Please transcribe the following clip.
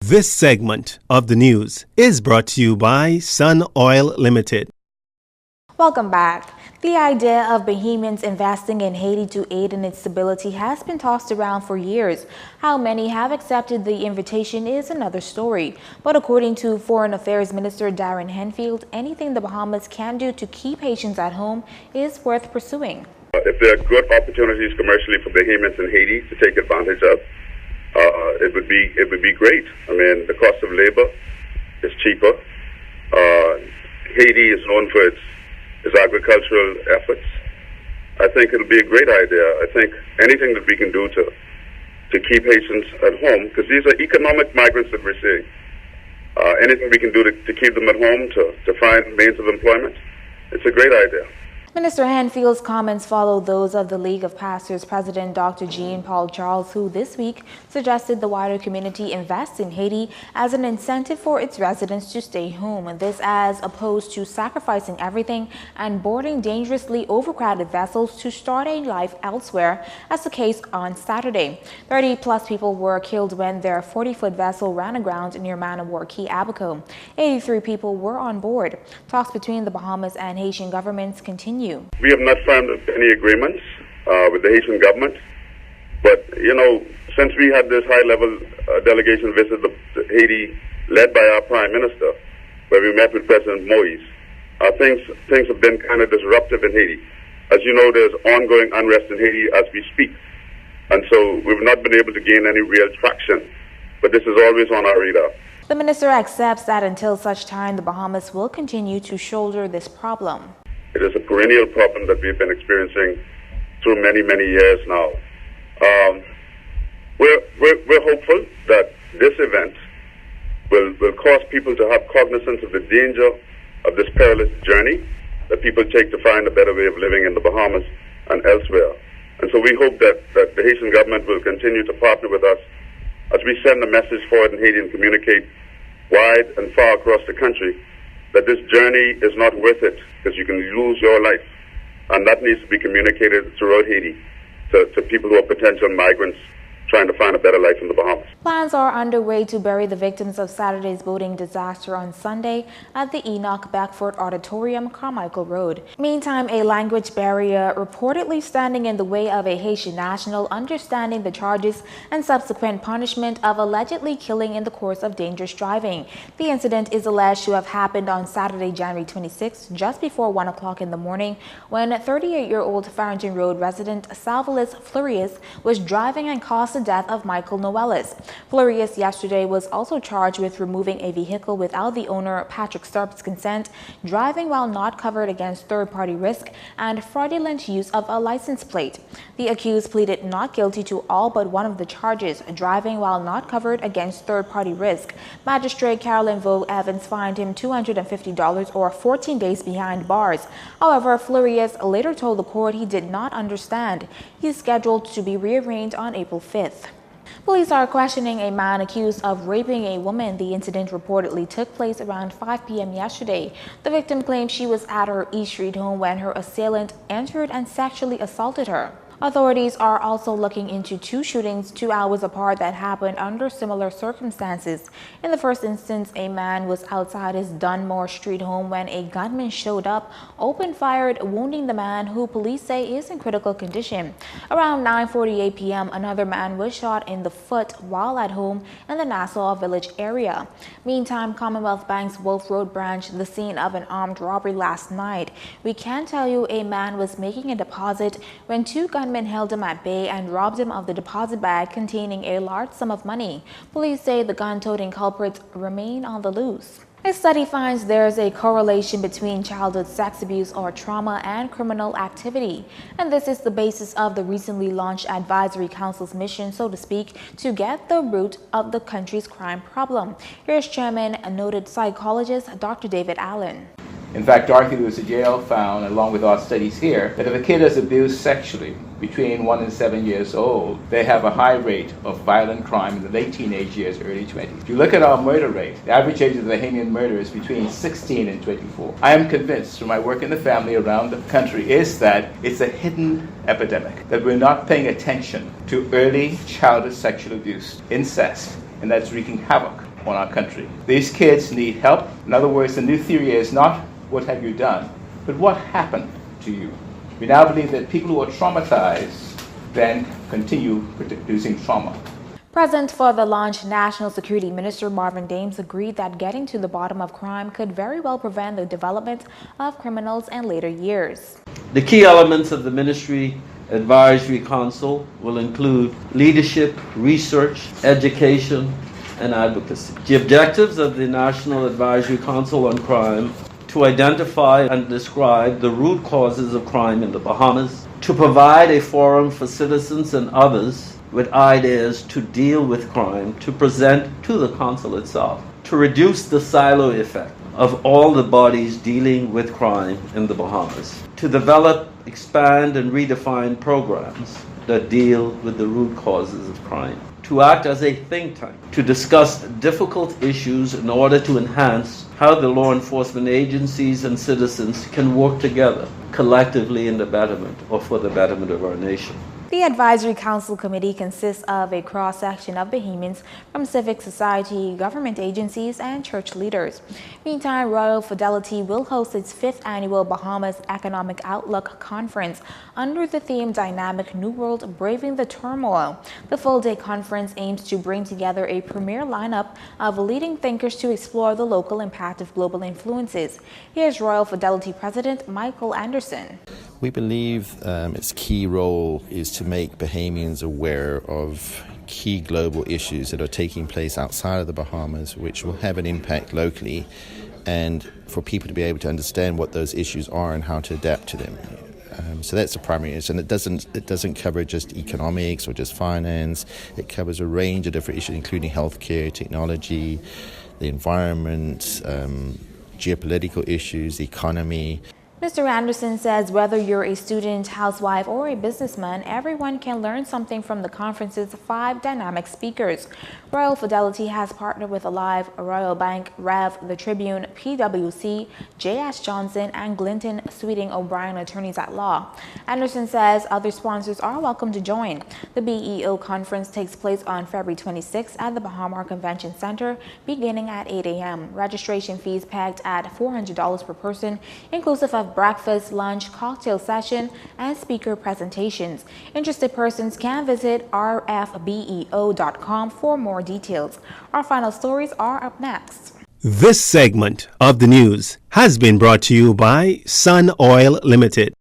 This segment of the news is brought to you by Sun Oil Limited. Welcome back. The idea of Bahamians investing in Haiti to aid in its stability has been tossed around for years. How many have accepted the invitation is another story. But according to Foreign Affairs Minister Darren Henfield, anything the Bahamas can do to keep Haitians at home is worth pursuing. If there are good opportunities commercially for Bahamians in Haiti to take advantage of, it would be great. I mean, the cost of labor is cheaper. Haiti is known for its agricultural efforts. I think it'll be a great idea. I think anything that we can do to keep Haitians at home, because these are economic migrants that we're seeing. Anything we can do to keep them at home, to find means of employment, it's a great idea. Minister Henfield's comments follow those of the League of Pastors President Dr. Jean-Paul Charles, who this week suggested the wider community invest in Haiti as an incentive for its residents to stay home, and this as opposed to sacrificing everything and boarding dangerously overcrowded vessels to start a life elsewhere, as the case on Saturday. 30-plus people were killed when their 40-foot vessel ran aground near Man-of-War Key Abaco. 83 people were on board. Talks between the Bahamas and Haitian governments continue. We have not found any agreements with the Haitian government, but, since we had this high-level delegation visit to Haiti led by our Prime Minister, where we met with President Moise, things have been kind of disruptive in Haiti. As you know, there's ongoing unrest in Haiti as we speak, and so we've not been able to gain any real traction, but this is always on our radar. The minister accepts that until such time, the Bahamas will continue to shoulder this problem. It is a perennial problem that we've been experiencing through many, many years now. We're hopeful that this event will cause people to have cognizance of the danger of this perilous journey that people take to find a better way of living in the Bahamas and elsewhere. And so we hope that the Haitian government will continue to partner with us as we send a message forward in Haiti and communicate wide and far across the country that this journey is not worth it, because you can lose your life. And that needs to be communicated throughout Haiti to people who are potential migrants trying to find a better life in the Bahamas. Plans are underway to bury the victims of Saturday's boating disaster on Sunday at the Enoch Beckford Auditorium, Carmichael Road. Meantime, a language barrier reportedly standing in the way of a Haitian national understanding the charges and subsequent punishment of allegedly killing in the course of dangerous driving. The incident is alleged to have happened on Saturday, January 26, just before 1 o'clock in the morning, when 38-year-old Farrington Road resident Salvalis Flurius was driving and caused the death of Michael Noellis. Flurius yesterday was also charged with removing a vehicle without the owner Patrick Starp's consent, driving while not covered against third-party risk, and fraudulent use of a license plate. The accused pleaded not guilty to all but one of the charges, driving while not covered against third-party risk. Magistrate Carolyn Vaux Evans fined him $250 or 14 days behind bars. However, Flurius later told the court he did not understand. He is scheduled to be rearraigned on April 5th. Police are questioning a man accused of raping a woman. The incident reportedly took place around 5 p.m. yesterday. The victim claimed she was at her East Street home when her assailant entered and sexually assaulted her. Authorities are also looking into two shootings 2 hours apart that happened under similar circumstances. In the first instance, a man was outside his Dunmore Street home when a gunman showed up, opened fire, wounding the man, who police say is in critical condition. Around 9:48 p.m., another man was shot in the foot while at home in the Nassau Village area. Meantime, Commonwealth Bank's Wolf Road branch, the scene of an armed robbery last night. We can tell you a man was making a deposit when two gunmen held him at bay and robbed him of the deposit bag containing a large sum of money. Police say the gun-toting culprits remain on the loose. A study finds there's a correlation between childhood sex abuse or trauma and criminal activity. And this is the basis of the recently launched Advisory Council's mission, so to speak, to get the root of the country's crime problem. Here's Chairman and noted psychologist Dr. David Allen. In fact, Dorothy Lewis Jail found, along with our studies here, that if a kid is abused sexually between 1 and 7 years old, they have a high rate of violent crime in the late teenage years, early 20s. If you look at our murder rate, the average age of the Bahamian murder is between 16 and 24. I am convinced from my work in the family around the country is that it's a hidden epidemic, that we're not paying attention to early childhood sexual abuse, incest, and that's wreaking havoc on our country. These kids need help. In other words, the new theory is not what have you done, but what happened to you. We now believe that people who are traumatized then continue producing trauma. Present for the launch, National Security Minister Marvin Dames agreed that getting to the bottom of crime could very well prevent the development of criminals in later years. The key elements of the Ministry Advisory Council will include leadership, research, education, and advocacy. The objectives of the National Advisory Council on Crime to identify and describe the root causes of crime in the Bahamas, to provide a forum for citizens and others with ideas to deal with crime, to present to the Council itself, to reduce the silo effect of all the bodies dealing with crime in the Bahamas, to develop, expand, and redefine programs that deal with the root causes of crime, to act as a think tank, to discuss difficult issues in order to enhance how the law enforcement agencies and citizens can work together collectively in the betterment or for the betterment of our nation. The Advisory Council Committee consists of a cross-section of Bahamians from civic society, government agencies, and church leaders. Meantime, Royal Fidelity will host its 5th annual Bahamas Economic Outlook Conference under the theme Dynamic New World Braving the Turmoil. The full-day conference aims to bring together a premier lineup of leading thinkers to explore the local impact of global influences. Here's Royal Fidelity President Michael Anderson. We believe its key role is to make Bahamians aware of key global issues that are taking place outside of the Bahamas, which will have an impact locally, and for people to be able to understand what those issues are and how to adapt to them. So that's the primary issue, and it doesn't cover just economics or just finance. It covers a range of different issues, including healthcare, technology, the environment, geopolitical issues, the economy. Mr. Anderson says whether you're a student, housewife, or a businessman, everyone can learn something from the conference's 5 dynamic speakers. Royal Fidelity has partnered with Alive, Royal Bank, Rev, The Tribune, PwC, J.S. Johnson, and Glinton Sweeting O'Brien Attorneys at Law. Anderson says other sponsors are welcome to join. The BEO conference takes place on February 26 at the Bahamar Convention Center, beginning at 8 a.m. Registration fees pegged at $400 per person, inclusive of breakfast, lunch, cocktail session, and speaker presentations. Interested persons can visit rfbeo.com for more details. Our final stories are up next. This segment of the news has been brought to you by Sun Oil Limited.